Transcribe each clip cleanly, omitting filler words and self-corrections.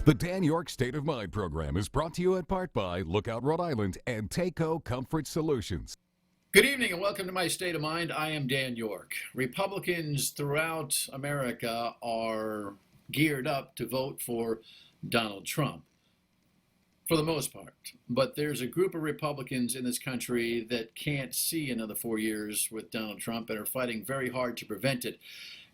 The Dan Yorke State of Mind program is brought to you in part by Lookout Rhode Island and Takeo Comfort Solutions. Good evening and welcome to my State of Mind. I am Dan Yorke. Republicans throughout America are geared up to vote for Donald Trump, for the most part. But there's a group of Republicans in this country that can't see another 4 years with Donald Trump and are fighting very hard to prevent it.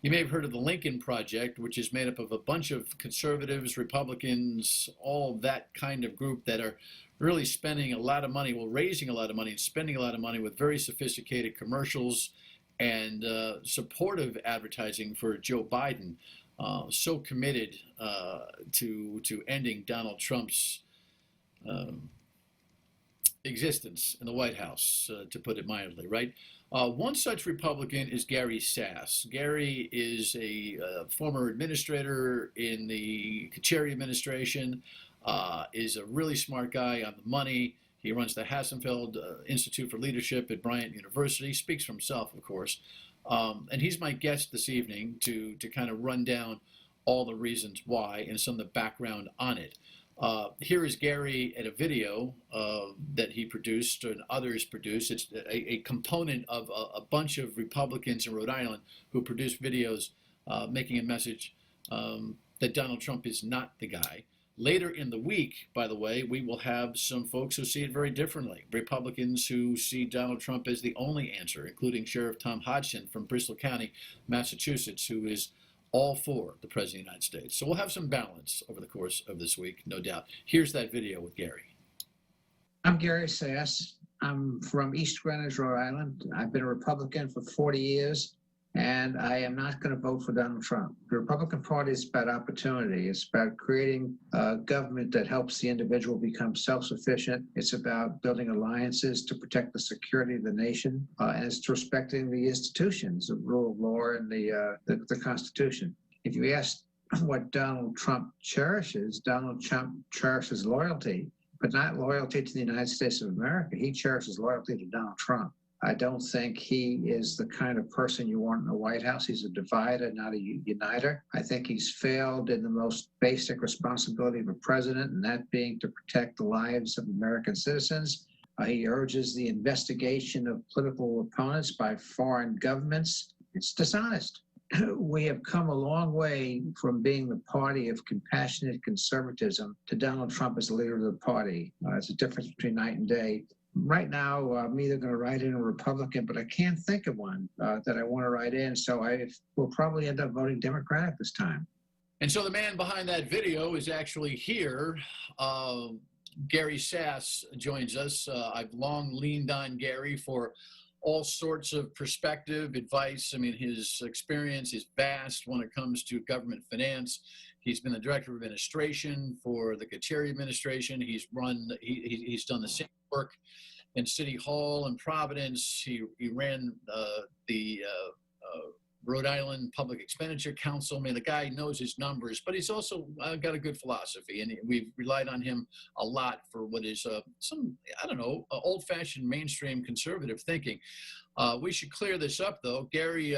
You may have heard of the Lincoln Project, which is made up of a bunch of conservatives, Republicans, all that kind of group that are really spending a lot of money, raising a lot of money and spending a lot of money with very sophisticated commercials and supportive advertising for Joe Biden. So committed to ending Donald Trump's existence in the White House, to put it mildly, right? One such Republican is Gary Sasse. Gary is a former administrator in the Carey administration, is a really smart guy on the money. He runs the Hassenfeld Institute for Leadership at Bryant University, speaks for himself, of course. And he's my guest this evening to kind of run down all the reasons why and some of the background on it. Here is Gary at a video that he produced and others produced. It's a component of a bunch of Republicans in Rhode Island who produced videos making a message that Donald Trump is not the guy. Later in the week, by the way, we will have some folks who see it very differently. Republicans who see Donald Trump as the only answer, including Sheriff Tom Hodgson from Bristol County, Massachusetts, who is all for the President of the United States. So we'll have some balance over the course of this week, no doubt. Here's that video with Gary. I'm Gary Sasse. I'm from East Greenwich, Rhode Island. I've been a Republican for 40 years, and I am not going to vote for Donald Trump. The Republican Party is about opportunity. It's about creating a government that helps the individual become self-sufficient. It's about building alliances to protect the security of the nation, and it's respecting the institutions, the rule of law, and the Constitution. If you ask what Donald Trump cherishes, Donald Trump cherishes loyalty, but not loyalty to the United States of America. He cherishes loyalty to Donald Trump. I don't think he is the kind of person you want in the White House. He's a divider, not a uniter. I think he's failed in the most basic responsibility of a president, and that being to protect the lives of American citizens. He urges the investigation of political opponents by foreign governments. It's dishonest. We have come a long way from being the party of compassionate conservatism to Donald Trump as the leader of the party. It's a difference between night and day. Right now, I'm either going to write in a Republican, but I can't think of one that I want to write in, so I will probably end up voting Democratic this time. And so the man behind that video is actually here. Gary Sasse joins us. I've long leaned on Gary for all sorts of perspective, advice. I mean, his experience is vast when it comes to government finance. He's been the director of administration for the Carey administration. He's done the same work in City Hall in Providence. He ran the Rhode Island Public Expenditure Council. I mean, the guy knows his numbers, but he's also got a good philosophy, and we've relied on him a lot for what is some, I don't know, old-fashioned mainstream conservative thinking. We should clear this up, though. Gary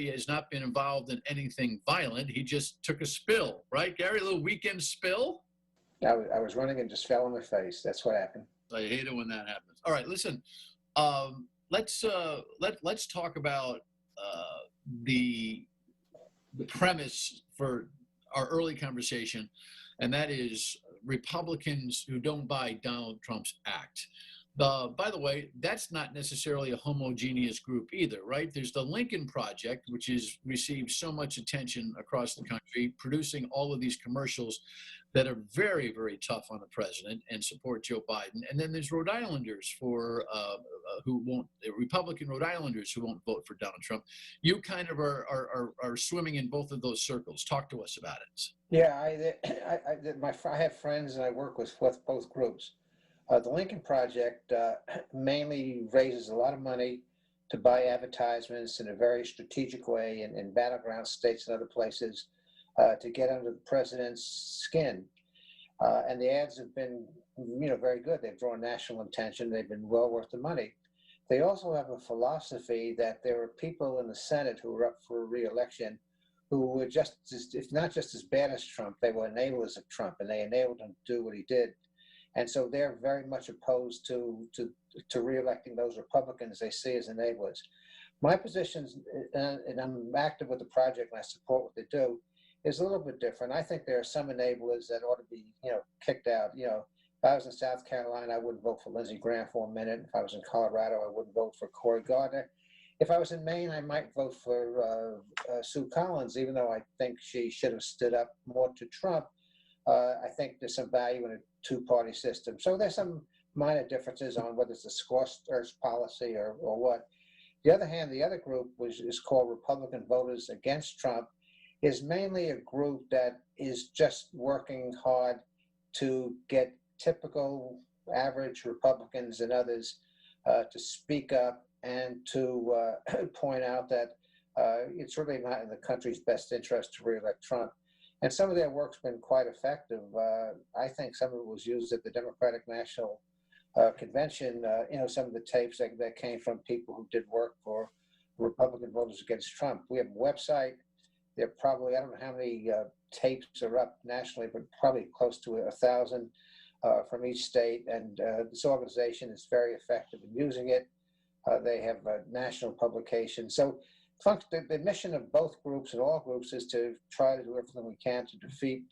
has not been involved in anything violent. He just took a spill, right, Gary? A little weekend spill? Yeah, I was running and just fell on my face. That's what happened. I hate it when that happens. All right, listen. Let's talk about the premise for our early conversation, and that is Republicans who don't buy Donald Trump's act. By the way, that's not necessarily a homogeneous group either, right? There's the Lincoln Project, which has received so much attention across the country, producing all of these commercials that are very, very tough on the president and support Joe Biden. And then there's Rhode Islanders Republican Rhode Islanders who won't vote for Donald Trump. You kind of are swimming in both of those circles. Talk to us about it. Yeah, I have friends and I work with both groups. The Lincoln Project mainly raises a lot of money to buy advertisements in a very strategic way in battleground states and other places to get under the president's skin. And the ads have been, very good. They've drawn national attention. They've been well worth the money. They also have a philosophy that there are people in the Senate who are up for re-election who were just, if not just as bad as Trump, they were enablers of Trump, and they enabled him to do what he did. And so they're very much opposed to re-electing those Republicans they see as enablers. My position, and I'm active with the project and I support what they do, is a little bit different. I think there are some enablers that ought to be, kicked out. If I was in South Carolina, I wouldn't vote for Lindsey Graham for a minute. If I was in Colorado, I wouldn't vote for Cory Gardner. If I was in Maine, I might vote for Sue Collins, even though I think she should have stood up more to Trump. I think there's some value in a two-party system. So there's some minor differences on whether it's a scorched policy or what. The other hand, the other group, which is called Republican Voters Against Trump, is mainly a group that is just working hard to get typical average Republicans and others to speak up and to point out that it's really not in the country's best interest to re-elect Trump. And some of their work's been quite effective. I think some of it was used at the Democratic National Convention, some of the tapes that came from people who did work for Republican Voters Against Trump. We have a website. There are probably, I don't know how many tapes are up nationally, but probably close to 1,000 from each state. And this organization is very effective in using it. They have a national publication. So the mission of both groups and all groups is to try to do everything we can to defeat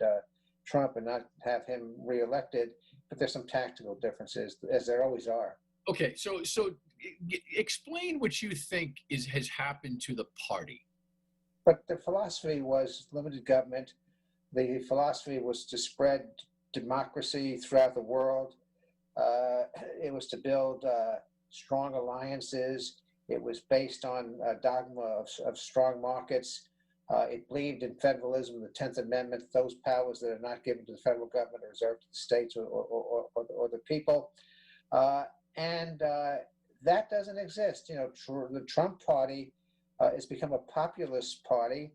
Trump and not have him reelected. But there's some tactical differences, as there always are. Okay, so explain what you think has happened to the party. But the philosophy was limited government. The philosophy was to spread democracy throughout the world. It was to build strong alliances. It was based on a dogma of strong markets. It believed in federalism, the 10th Amendment. Those powers that are not given to the federal government are reserved to the states or the people. And that doesn't exist. The Trump party has become a populist party,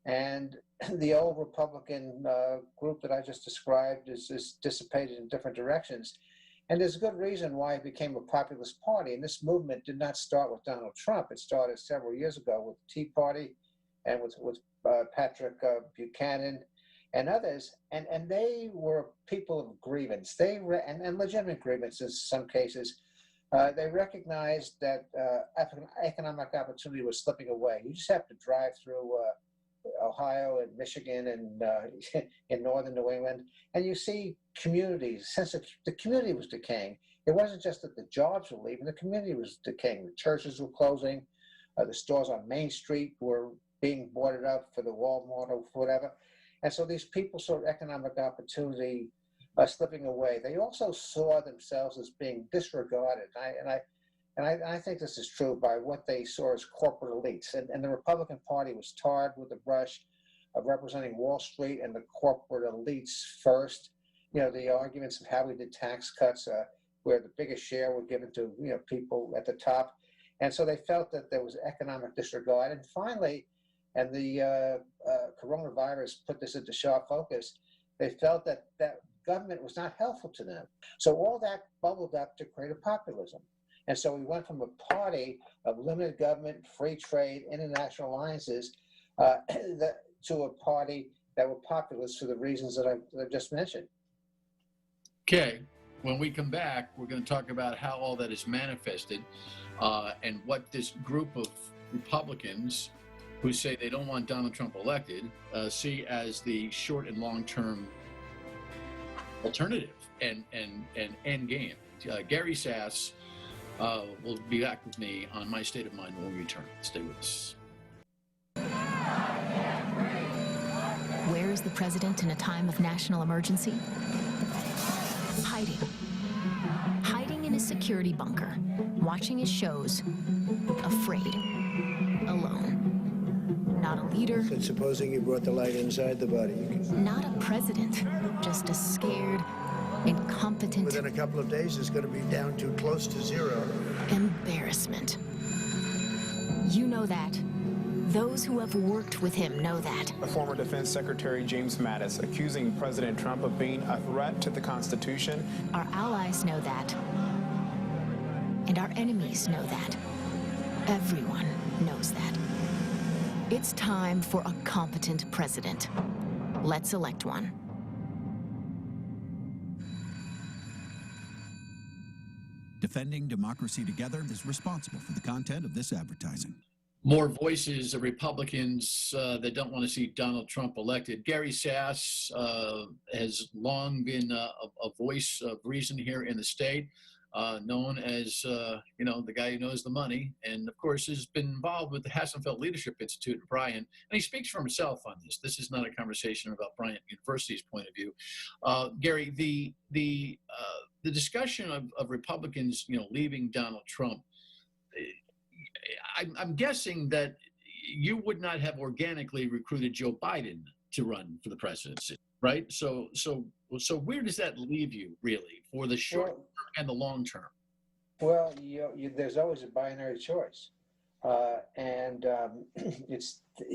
and the old Republican group that I just described is dissipated in different directions. And there's a good reason why it became a populist party. And this movement did not start with Donald Trump. It started several years ago with the Tea Party and with Patrick Buchanan and others. And they were people of grievance. And legitimate grievance in some cases. They recognized that economic opportunity was slipping away. You just have to drive through Ohio and Michigan and in northern New England, and you see communities, sense of the community was decaying. It wasn't just that the jobs were leaving, the community was decaying. The churches were closing, the stores on Main Street were being boarded up for the Walmart or whatever. And so these people saw economic opportunity slipping away. They also saw themselves as being disregarded. I think this is true by what they saw as corporate elites. And the Republican Party was tarred with the brush of representing Wall Street and the corporate elites first. The arguments of how we did tax cuts, where the biggest share were given to people at the top. And so they felt that there was economic disregard. And finally, and the coronavirus put this into sharp focus, they felt that government was not helpful to them. So all that bubbled up to create a populism. And so we went from a party of limited government, free trade, international alliances, to a party that were populist for the reasons that I've just mentioned. Okay, when we come back, we're going to talk about how all that is manifested and what this group of Republicans who say they don't want Donald Trump elected see as the short and long-term alternative and end game. Gary Sasse will be back with me on My State of Mind when we return. Stay with us. Where is the president in a time of national emergency? Hiding. Hiding in his security bunker, watching his shows, afraid, alone. Not a leader. And supposing you brought the light inside the body. Not a president, just a scared, incompetent. Within a couple of days, it's going to be down to close to zero. Embarrassment. You know that. Those who have worked with him know that. Former Defense Secretary James Mattis accusing President Trump of being a threat to the Constitution. Our allies know that. And our enemies know that. Everyone knows that. It's time for a competent president. Let's elect one. Defending democracy together is responsible for the content of this advertising. More voices of Republicans that don't want to see Donald Trump elected. Gary Sasse has long been a voice of reason here in the state, known as, the guy who knows the money, and of course has been involved with the Hassenfeld Leadership Institute at Bryant, and he speaks for himself on this. This is not a conversation about Bryant University's point of view. Gary, the discussion of Republicans, leaving Donald Trump, I'm guessing that you would not have organically recruited Joe Biden to run for the presidency, right? So where does that leave you, really, for the short term and the long term? Well, there's always a binary choice,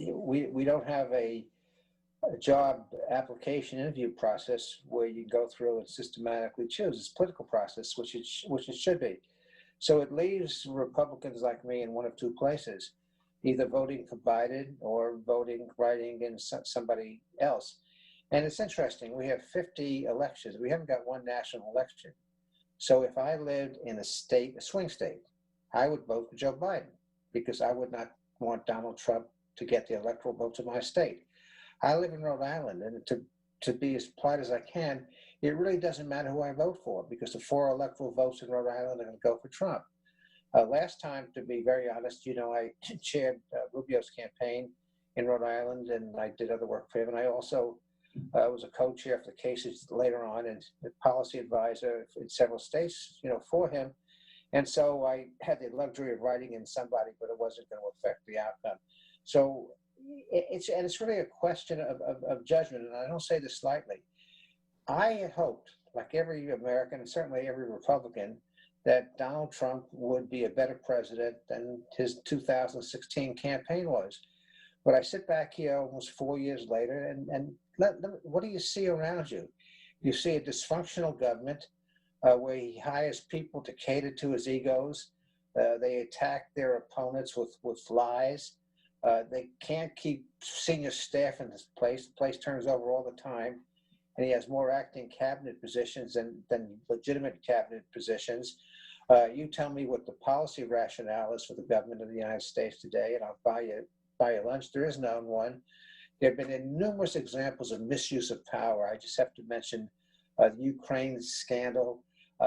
we don't have a job application interview process where you go through and systematically choose. It's a political process, which it should be. So it leaves Republicans like me in one of two places, either voting for Biden or writing in somebody else. And it's interesting, we have 50 elections. We haven't got one national election. So if I lived in a swing state, I would vote for Joe Biden because I would not want Donald Trump to get the electoral votes of my state. I live in Rhode Island, and to be as polite as I can, it really doesn't matter who I vote for because the 4 electoral votes in Rhode Island are going to go for Trump. Last time, to be very honest, I chaired Rubio's campaign in Rhode Island, and I did other work for him. And I also was a co-chair for the cases later on and a policy advisor in several states, for him. And so I had the luxury of writing in somebody, but it wasn't going to affect the outcome. So it's really a question of judgment, and I don't say this lightly. I had hoped, like every American and certainly every Republican, that Donald Trump would be a better president than his 2016 campaign was. But I sit back here almost 4 years later, and what do you see around you? You see a dysfunctional government where he hires people to cater to his egos. They attack their opponents with lies. They can't keep senior staff in this place. The place turns over all the time. And he has more acting cabinet positions than legitimate cabinet positions. You tell me what the policy rationale is for the government of the United States today, and I'll buy you lunch. There is no one. There have been numerous examples of misuse of power. I just have to mention the Ukraine scandal.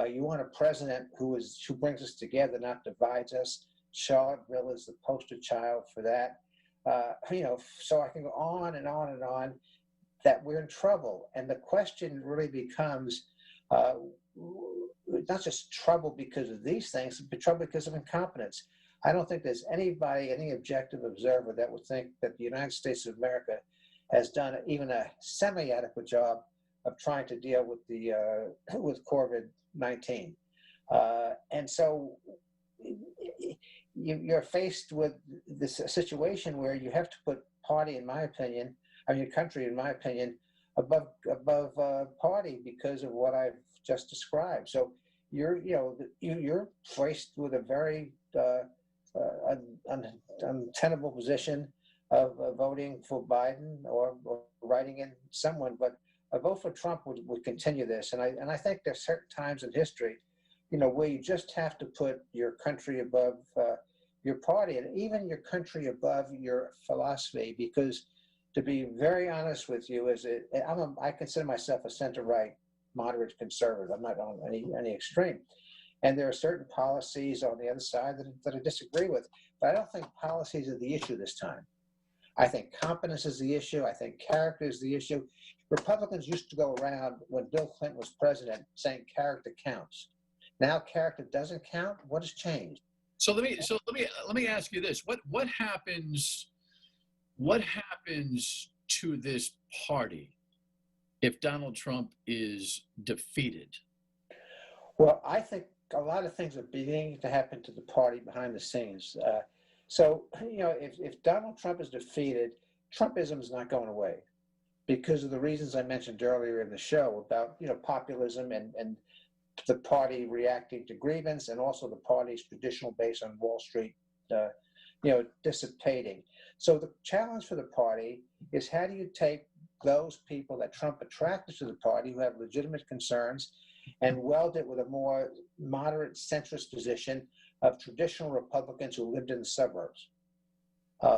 You want a president who brings us together, not divides us. Charlottesville is the poster child for that. So I can go on and on and on, that we're in trouble. And the question really becomes not just trouble because of these things, but trouble because of incompetence. I don't think there's anybody, any objective observer that would think that the United States of America has done even a semi-adequate job of trying to deal with with COVID-19. And so you're faced with this situation where you have to put party, in my opinion, country, in my opinion, above party because of what I've just described. So you're faced with a very untenable position of voting for Biden or writing in someone, but a vote for Trump would continue this. And I think there's certain times in history, where you just have to put your country above your party, and even your country above your philosophy, because to be very honest with you, I consider myself a center-right, moderate conservative. I'm not on any extreme. And there are certain policies on the other side that I disagree with, but I don't think policies are the issue this time. I think competence is the issue. I think character is the issue. Republicans used to go around when Bill Clinton was president saying character counts. Now character doesn't count. What has changed? So let me ask you this: what happens to this party if Donald Trump is defeated? Well, I think a lot of things are beginning to happen to the party behind the scenes. If Donald Trump is defeated, Trumpism is not going away because of the reasons I mentioned earlier in the show about populism and the party reacting to grievance, and also the party's traditional base on Wall Street dissipating. So the challenge for the party is, how do you take those people that Trump attracted to the party who have legitimate concerns and weld it with a more moderate centrist position of traditional Republicans who lived in the suburbs,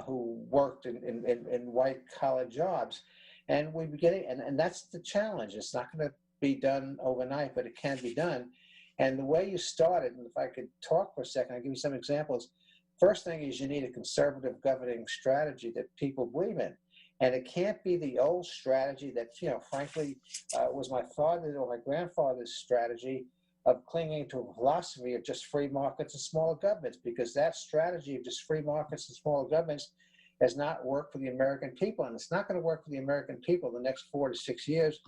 who worked in white collar jobs. And we're getting, and that's the challenge. It's not going to be done overnight, but it can be done. And the way you started, and if I could talk for a second, I'll give you some examples. First thing is, you need a conservative governing strategy that people believe in. And it can't be the old strategy that, frankly, was my father's or my grandfather's strategy of clinging to a philosophy of just free markets and smaller governments, because that strategy of just free markets and smaller governments has not worked for the American people. And it's not going to work for the American people the next 4 to 6 years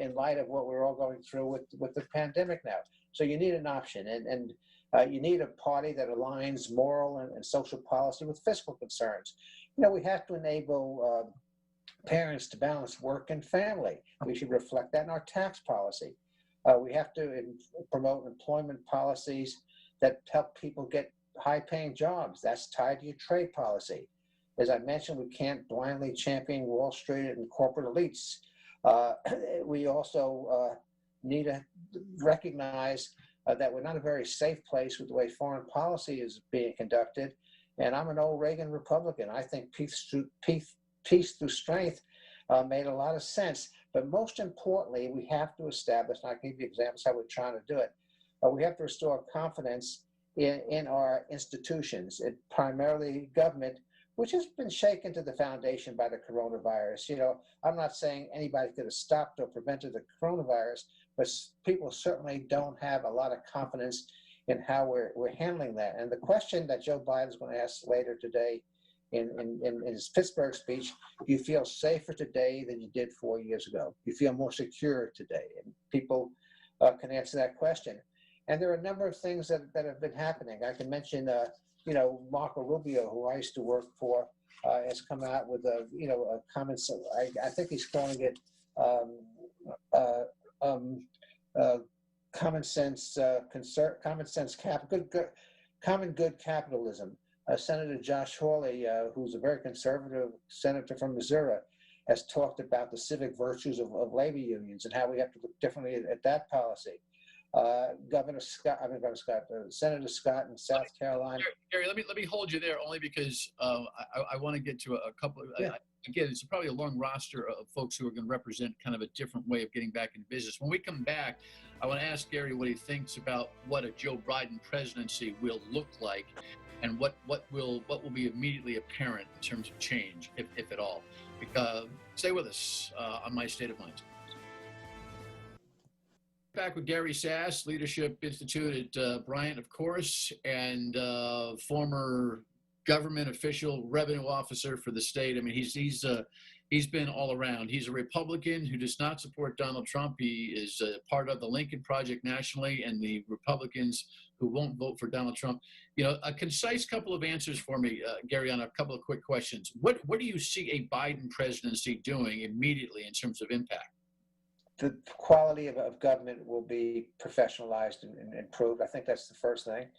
in light of what we're all going through with the pandemic now. So you need an option. And you need a party that aligns moral and social policy with fiscal concerns. We have to enable parents to balance work and family. We should reflect that in our tax policy. We have to promote employment policies that help people get high-paying jobs. That's tied to your trade policy. As I mentioned, we can't blindly champion Wall Street and corporate elites. We also need to recognize that we're not a very safe place with the way foreign policy is being conducted. And I'm an old Reagan Republican. I think peace through strength made a lot of sense. But most importantly, we have to establish, and I'll give you examples how we're trying to do it, we have to restore confidence in our institutions, primarily government, which has been shaken to the foundation by the coronavirus. I'm not saying anybody could have stopped or prevented the coronavirus, but people certainly don't have a lot of confidence in how we're handling that. And the question that Joe Biden is going to ask later today in his Pittsburgh speech, do you feel safer today than you did 4 years ago? Do you feel more secure today? And people can answer that question. And there are a number of things that have been happening. I can mention, Marco Rubio, who I used to work for, has come out with a common sense. I think he's calling it common good capitalism. Senator Josh Hawley, who's a very conservative senator from Missouri, has talked about the civic virtues of labor unions and how we have to look differently at that policy. Senator Scott in South Carolina. Gary, let me hold you there only because I want to get to a couple of, again, it's probably a long roster of folks who are going to represent kind of a different way of getting back into business. When we come back, I want to ask Gary what he thinks about what a Joe Biden presidency will look like and what will be immediately apparent in terms of change, if at all. Stay with us on My State of Mind. Back with Gary Sasse, Leadership Institute at Bryant, of course, and former government official, revenue officer for the state. I mean, he's been all around. He's a Republican who does not support Donald Trump. He is part of the Lincoln Project nationally and the Republicans who won't vote for Donald Trump. A concise couple of answers for me, Gary, on a couple of quick questions. What do you see a Biden presidency doing immediately in terms of impact? The quality of government will be professionalized and improved. I think that's the first thing.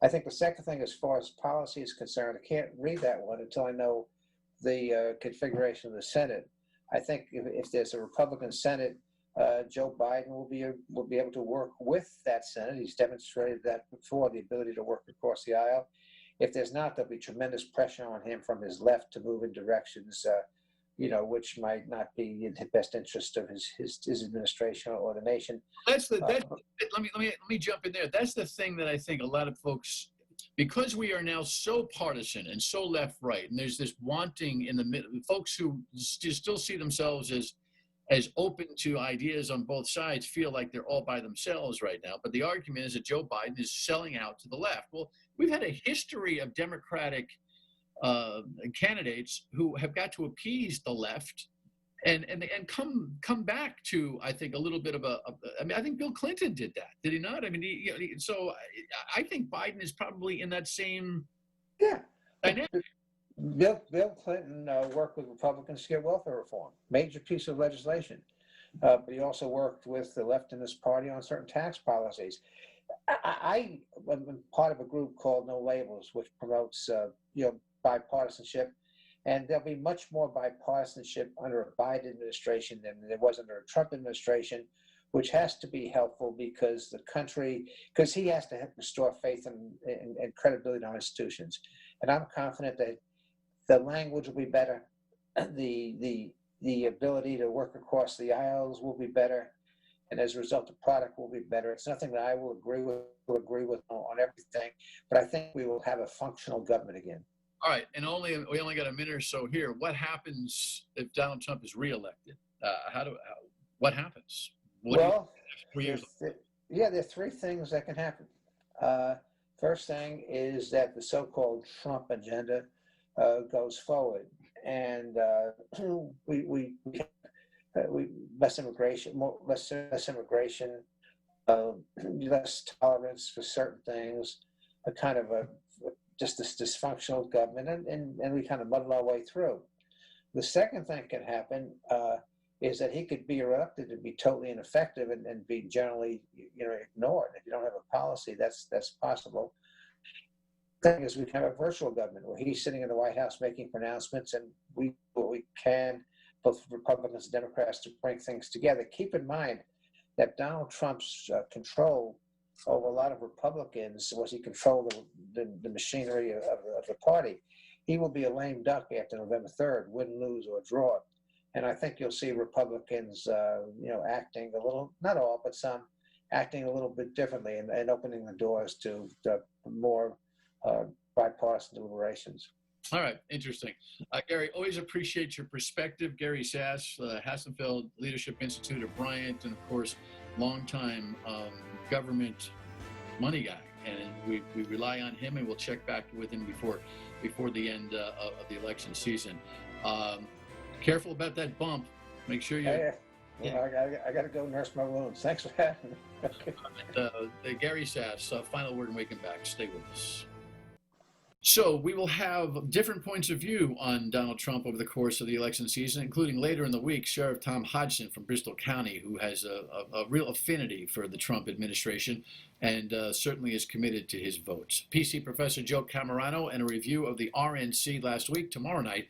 I think the second thing, as far as policy is concerned, I can't read that one until I know the configuration of the Senate. I think if there's a Republican Senate, Joe Biden will be able to work with that Senate. He's demonstrated that before, the ability to work across the aisle. If there's not, there'll be tremendous pressure on him from his left to move in directions which might not be in the best interest of his administration or the nation. Let me jump in there. That's the thing that I think a lot of folks, because we are now so partisan and so left-right, and there's this wanting in the middle, folks who still see themselves as open to ideas on both sides feel like they're all by themselves right now. But the argument is that Joe Biden is selling out to the left. Well, we've had a history of Democratic candidates who have got to appease the left and come back to, I think, a little bit of I think Bill Clinton did that, did he not? I mean, so I think Biden is probably in that same dynamic. Bill Clinton worked with Republicans to get welfare reform, major piece of legislation. But he also worked with the left in this party on certain tax policies. I'm part of a group called No Labels, which promotes bipartisanship. And there'll be much more bipartisanship under a Biden administration than there was under a Trump administration, which has to be helpful because he has to restore faith and credibility in our institutions. And I'm confident that the language will be better, the ability to work across the aisles will be better, and as a result, the product will be better. It's nothing that I will agree with on everything, but I think we will have a functional government again. All right, and we only got a minute or so here. What happens if Donald Trump is reelected? What happens? There are three things that can happen. First thing is that the so-called Trump agenda goes forward, and we less immigration, less immigration, less tolerance for certain things, a kind of just this dysfunctional government, and we kind of muddle our way through. The second thing can happen is that he could be elected and be totally ineffective and be generally, ignored. If you don't have a policy, that's possible. The thing is, we can have a virtual government where he's sitting in the White House making pronouncements, and we can, both Republicans and Democrats, to bring things together. Keep in mind that Donald Trump's control over a lot of Republicans was he controlled the machinery of the party. He will be a lame duck after November 3rd, win, lose, or draw. And I think you'll see Republicans, acting a little, not all, but some, acting a little bit differently and opening the doors to more bipartisan deliberations. All right, interesting. Gary, always appreciate your perspective. Gary Sasse, Hassenfeld Leadership Institute of Bryant, and of course, longtime government money guy. And we rely on him, and we'll check back with him before the end of the election season. Careful about that bump. Make sure you. I got to go nurse my wounds. Thanks for having me. Gary Sasse, final word and we come back. Stay with us. So we will have different points of view on Donald Trump over the course of the election season, including later in the week, Sheriff Tom Hodgson from Bristol County, who has a real affinity for the Trump administration and certainly is committed to his votes. PC Professor Joe Camerano and a review of the RNC last week tomorrow night.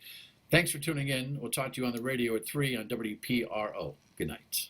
Thanks for tuning in. We'll talk to you on the radio at 3 on WPRO. Good night.